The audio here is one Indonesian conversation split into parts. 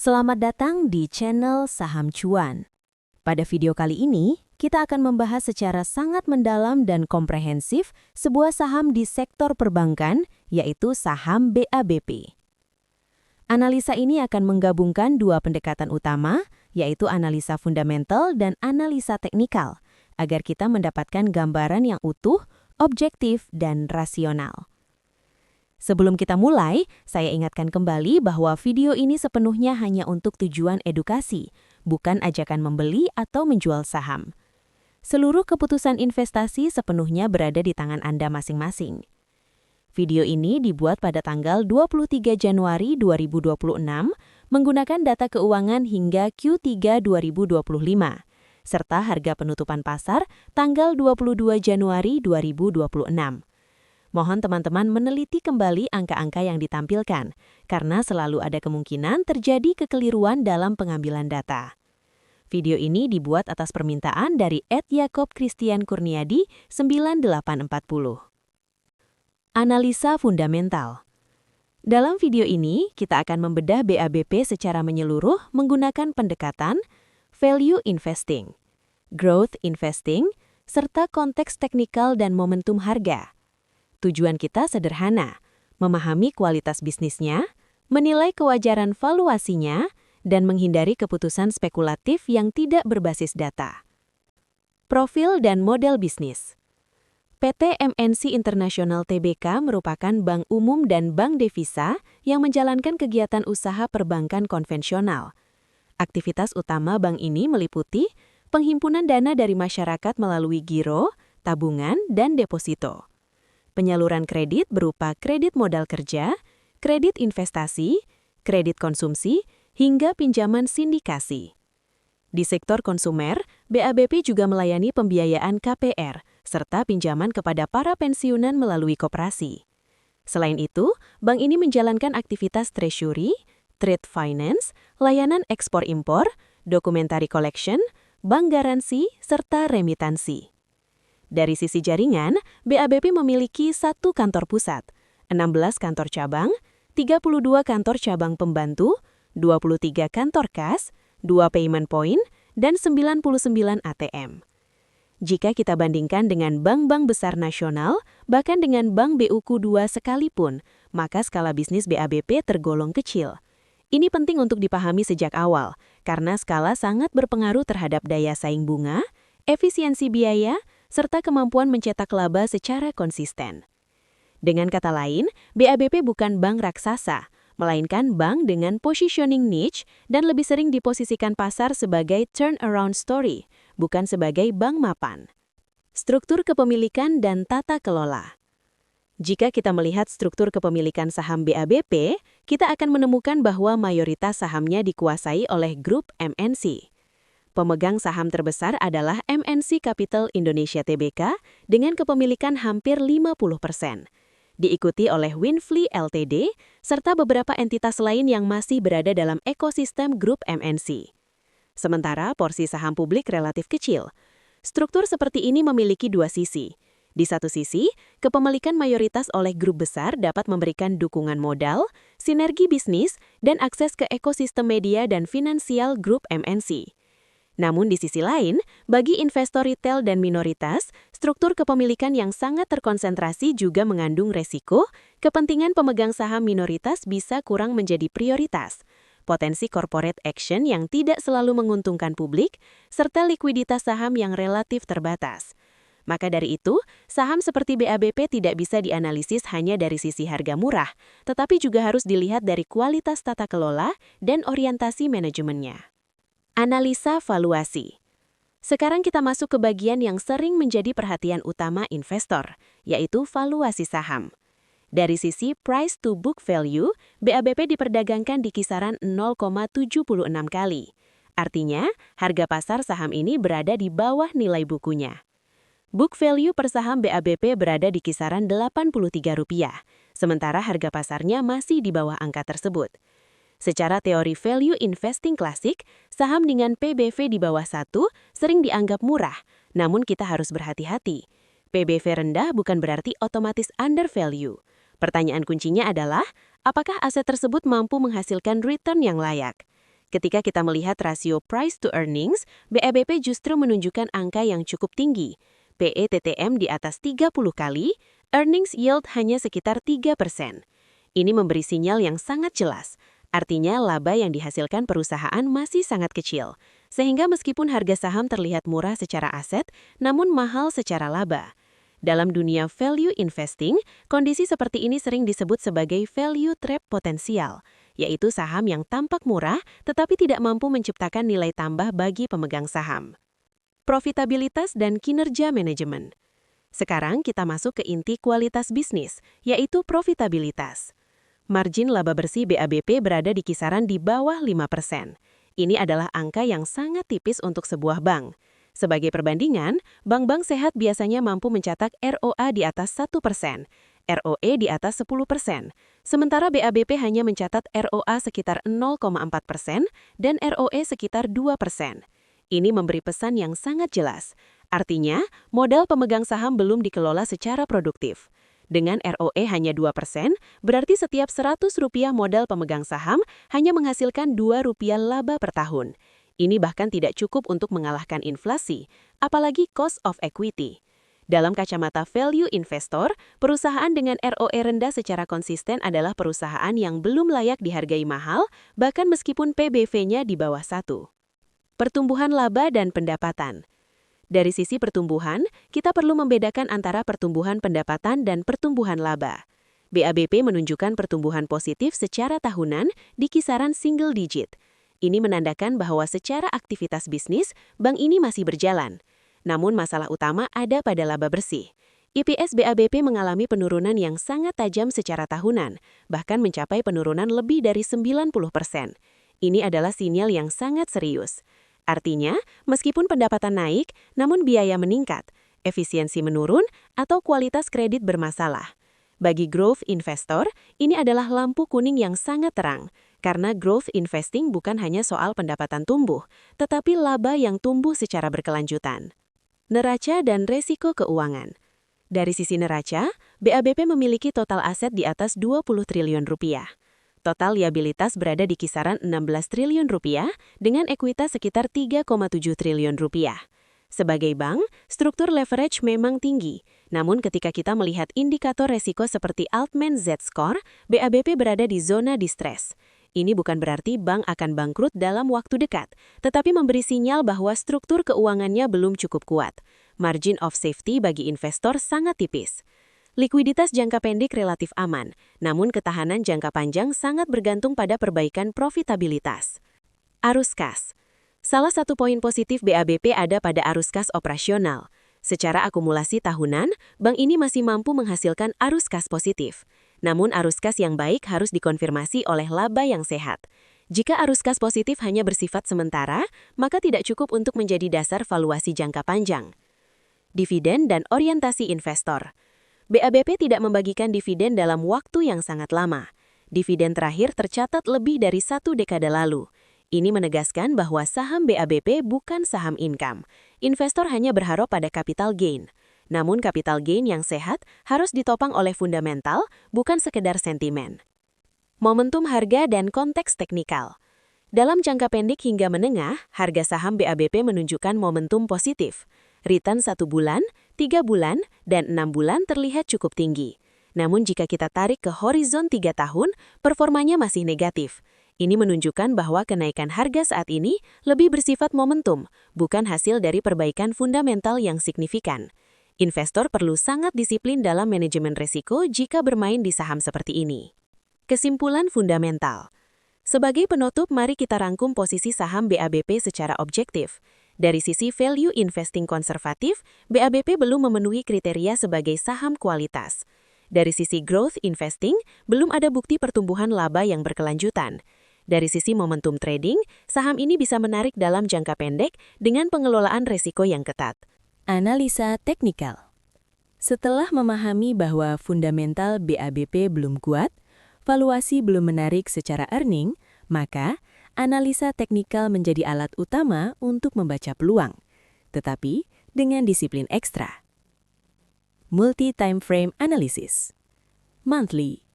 Selamat datang di channel Saham Cuan. Pada video kali ini, kita akan membahas secara sangat mendalam dan komprehensif sebuah saham di sektor perbankan, yaitu saham BABP. Analisa ini akan menggabungkan dua pendekatan utama, yaitu analisa fundamental dan analisa teknikal, agar kita mendapatkan gambaran yang utuh, objektif, dan rasional. Sebelum kita mulai, saya ingatkan kembali bahwa video ini sepenuhnya hanya untuk tujuan edukasi, bukan ajakan membeli atau menjual saham. Seluruh keputusan investasi sepenuhnya berada di tangan Anda masing-masing. Video ini dibuat pada tanggal 23 Januari 2026 menggunakan data keuangan hingga Q3 2025, serta harga penutupan pasar tanggal 22 Januari 2026. Mohon teman-teman meneliti kembali angka-angka yang ditampilkan, karena selalu ada kemungkinan terjadi kekeliruan dalam pengambilan data. Video ini dibuat atas permintaan dari @Yakob_Christian_Kurniadi 9840. Analisa fundamental. Dalam video ini, kita akan membedah BABP secara menyeluruh menggunakan pendekatan value investing, growth investing, serta konteks teknikal dan momentum harga. Tujuan kita sederhana, memahami kualitas bisnisnya, menilai kewajaran valuasinya, dan menghindari keputusan spekulatif yang tidak berbasis data. Profil dan model bisnis. PT MNC International Tbk merupakan bank umum dan bank devisa yang menjalankan kegiatan usaha perbankan konvensional. Aktivitas utama bank ini meliputi penghimpunan dana dari masyarakat melalui giro, tabungan, dan deposito. Penyaluran kredit berupa kredit modal kerja, kredit investasi, kredit konsumsi, hingga pinjaman sindikasi. Di sektor konsumer, BABP juga melayani pembiayaan KPR, serta pinjaman kepada para pensiunan melalui koperasi. Selain itu, bank ini menjalankan aktivitas treasury, trade finance, layanan ekspor-impor, dokumentari collection, bank garansi, serta remitansi. Dari sisi jaringan, BABP memiliki 1 kantor pusat, 16 kantor cabang, 32 kantor cabang pembantu, 23 kantor kas, 2 payment point, dan 99 ATM. Jika kita bandingkan dengan bank-bank besar nasional, bahkan dengan Bank BUQ2 sekalipun, maka skala bisnis BABP tergolong kecil. Ini penting untuk dipahami sejak awal, karena skala sangat berpengaruh terhadap daya saing bunga, efisiensi biaya, serta kemampuan mencetak laba secara konsisten. Dengan kata lain, BABP bukan bank raksasa, melainkan bank dengan positioning niche dan lebih sering diposisikan pasar sebagai turnaround story, bukan sebagai bank mapan. Struktur kepemilikan dan tata kelola. Jika kita melihat struktur kepemilikan saham BABP, kita akan menemukan bahwa mayoritas sahamnya dikuasai oleh grup MNC. Pemegang saham terbesar adalah MNC Capital Indonesia Tbk dengan kepemilikan hampir 50%. Diikuti oleh Winfleet Ltd, serta beberapa entitas lain yang masih berada dalam ekosistem grup MNC. Sementara porsi saham publik relatif kecil. Struktur seperti ini memiliki dua sisi. Di satu sisi, kepemilikan mayoritas oleh grup besar dapat memberikan dukungan modal, sinergi bisnis, dan akses ke ekosistem media dan finansial grup MNC. Namun di sisi lain, bagi investor retail dan minoritas, struktur kepemilikan yang sangat terkonsentrasi juga mengandung resiko, kepentingan pemegang saham minoritas bisa kurang menjadi prioritas, potensi corporate action yang tidak selalu menguntungkan publik, serta likuiditas saham yang relatif terbatas. Maka dari itu, saham seperti BABP tidak bisa dianalisis hanya dari sisi harga murah, tetapi juga harus dilihat dari kualitas tata kelola dan orientasi manajemennya. Analisa valuasi. Sekarang kita masuk ke bagian yang sering menjadi perhatian utama investor, yaitu valuasi saham. Dari sisi price to book value, BABP diperdagangkan di kisaran 0,76 kali. Artinya, harga pasar saham ini berada di bawah nilai bukunya. Book value per saham BABP berada di kisaran Rp83, sementara harga pasarnya masih di bawah angka tersebut. Secara teori value investing klasik, saham dengan PBV di bawah 1 sering dianggap murah, namun kita harus berhati-hati. PBV rendah bukan berarti otomatis undervalue. Pertanyaan kuncinya adalah, apakah aset tersebut mampu menghasilkan return yang layak? Ketika kita melihat rasio price to earnings, BABP justru menunjukkan angka yang cukup tinggi. PE TTM di atas 30 kali, earnings yield hanya sekitar 3%. Ini memberi sinyal yang sangat jelas. Artinya laba yang dihasilkan perusahaan masih sangat kecil, sehingga meskipun harga saham terlihat murah secara aset, namun mahal secara laba. Dalam dunia value investing, kondisi seperti ini sering disebut sebagai value trap potensial, yaitu saham yang tampak murah tetapi tidak mampu menciptakan nilai tambah bagi pemegang saham. Profitabilitas dan kinerja manajemen. Sekarang kita masuk ke inti kualitas bisnis, yaitu profitabilitas. Margin laba bersih BABP berada di kisaran di bawah 5%. Ini adalah angka yang sangat tipis untuk sebuah bank. Sebagai perbandingan, bank-bank sehat biasanya mampu mencatat ROA di atas 1%, ROE di atas 10%, sementara BABP hanya mencatat ROA sekitar 0,4% dan ROE sekitar 2%. Ini memberi pesan yang sangat jelas. Artinya, modal pemegang saham belum dikelola secara produktif. Dengan ROE hanya 2%, berarti setiap Rp100 modal pemegang saham hanya menghasilkan Rp2 laba per tahun. Ini bahkan tidak cukup untuk mengalahkan inflasi, apalagi cost of equity. Dalam kacamata value investor, perusahaan dengan ROE rendah secara konsisten adalah perusahaan yang belum layak dihargai mahal, bahkan meskipun PBV-nya di bawah 1. Pertumbuhan laba dan pendapatan. Dari sisi pertumbuhan, kita perlu membedakan antara pertumbuhan pendapatan dan pertumbuhan laba. BABP menunjukkan pertumbuhan positif secara tahunan di kisaran single digit. Ini menandakan bahwa secara aktivitas bisnis, bank ini masih berjalan. Namun masalah utama ada pada laba bersih. EPS BABP mengalami penurunan yang sangat tajam secara tahunan, bahkan mencapai penurunan lebih dari 90%. Ini adalah sinyal yang sangat serius. Artinya, meskipun pendapatan naik, namun biaya meningkat, efisiensi menurun, atau kualitas kredit bermasalah. Bagi growth investor, ini adalah lampu kuning yang sangat terang, karena growth investing bukan hanya soal pendapatan tumbuh, tetapi laba yang tumbuh secara berkelanjutan. Neraca dan resiko keuangan. Dari sisi neraca, BABP memiliki total aset di atas Rp20 triliun. Total liabilitas berada di kisaran Rp16 triliun dengan ekuitas sekitar Rp3,7 triliun. Sebagai bank, struktur leverage memang tinggi. Namun ketika kita melihat indikator resiko seperti Altman Z-Score, BABP berada di zona distress. Ini bukan berarti bank akan bangkrut dalam waktu dekat, tetapi memberi sinyal bahwa struktur keuangannya belum cukup kuat. Margin of safety bagi investor sangat tipis. Likuiditas jangka pendek relatif aman, namun ketahanan jangka panjang sangat bergantung pada perbaikan profitabilitas. Arus kas. Salah satu poin positif BABP ada pada arus kas operasional. Secara akumulasi tahunan, bank ini masih mampu menghasilkan arus kas positif. Namun arus kas yang baik harus dikonfirmasi oleh laba yang sehat. Jika arus kas positif hanya bersifat sementara, maka tidak cukup untuk menjadi dasar valuasi jangka panjang. Dividen dan orientasi investor. BABP tidak membagikan dividen dalam waktu yang sangat lama. Dividen terakhir tercatat lebih dari 1 dekade lalu. Ini menegaskan bahwa saham BABP bukan saham income. Investor hanya berharap pada capital gain. Namun capital gain yang sehat harus ditopang oleh fundamental, bukan sekedar sentimen. Momentum harga dan konteks teknikal. Dalam jangka pendek hingga menengah, harga saham BABP menunjukkan momentum positif. Return 1 bulan, 3 bulan, dan 6 bulan terlihat cukup tinggi. Namun jika kita tarik ke horizon 3 tahun, performanya masih negatif. Ini menunjukkan bahwa kenaikan harga saat ini lebih bersifat momentum, bukan hasil dari perbaikan fundamental yang signifikan. Investor perlu sangat disiplin dalam manajemen risiko jika bermain di saham seperti ini. Kesimpulan fundamental. Sebagai penutup, mari kita rangkum posisi saham BABP secara objektif. Dari sisi value investing konservatif, BABP belum memenuhi kriteria sebagai saham kualitas. Dari sisi growth investing, belum ada bukti pertumbuhan laba yang berkelanjutan. Dari sisi momentum trading, saham ini bisa menarik dalam jangka pendek dengan pengelolaan risiko yang ketat. Analisa teknikal. Setelah memahami bahwa fundamental BABP belum kuat, valuasi belum menarik secara earning, maka analisa teknikal menjadi alat utama untuk membaca peluang, tetapi dengan disiplin ekstra. Multi-time frame analysis. Monthly.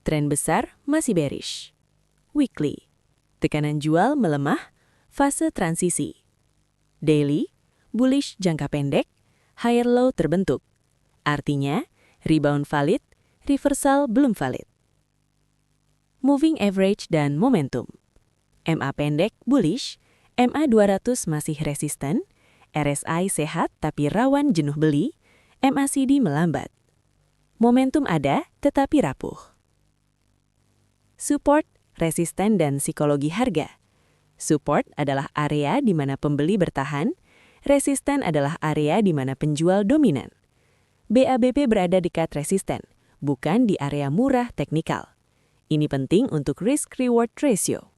Tren besar masih bearish. Weekly. Tekanan jual melemah, fase transisi. Daily, bullish jangka pendek, higher low terbentuk. Artinya, rebound valid, reversal belum valid. Moving average dan momentum. MA pendek bullish, MA 200 masih resisten, RSI sehat tapi rawan jenuh beli, MACD melambat. Momentum ada tetapi rapuh. Support, resisten dan psikologi harga. Support adalah area di mana pembeli bertahan, resisten adalah area di mana penjual dominan. BABP berada dekat resisten, bukan di area murah teknikal. Ini penting untuk risk-reward ratio.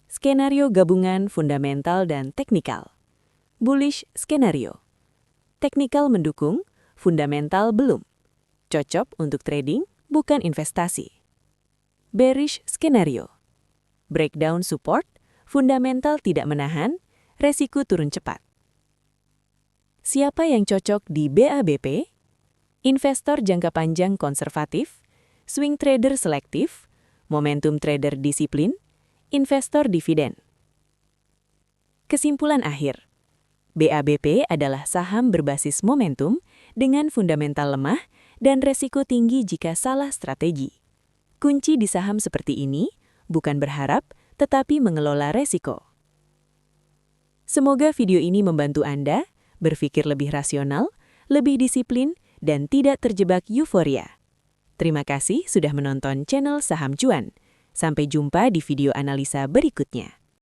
Skenario gabungan fundamental dan teknikal. Bullish skenario. Teknikal mendukung, fundamental belum. Cocok untuk trading, bukan investasi. Bearish skenario. Breakdown support, fundamental tidak menahan, resiko turun cepat. Siapa yang cocok di BABP? Investor jangka panjang konservatif, swing trader selektif, momentum trader disiplin, investor dividen. Kesimpulan akhir. BABP adalah saham berbasis momentum dengan fundamental lemah dan resiko tinggi jika salah strategi. Kunci di saham seperti ini bukan berharap, tetapi mengelola resiko. Semoga video ini membantu Anda berpikir lebih rasional, lebih disiplin, dan tidak terjebak euforia. Terima kasih sudah menonton channel Saham Cuan. Sampai jumpa di video analisa berikutnya.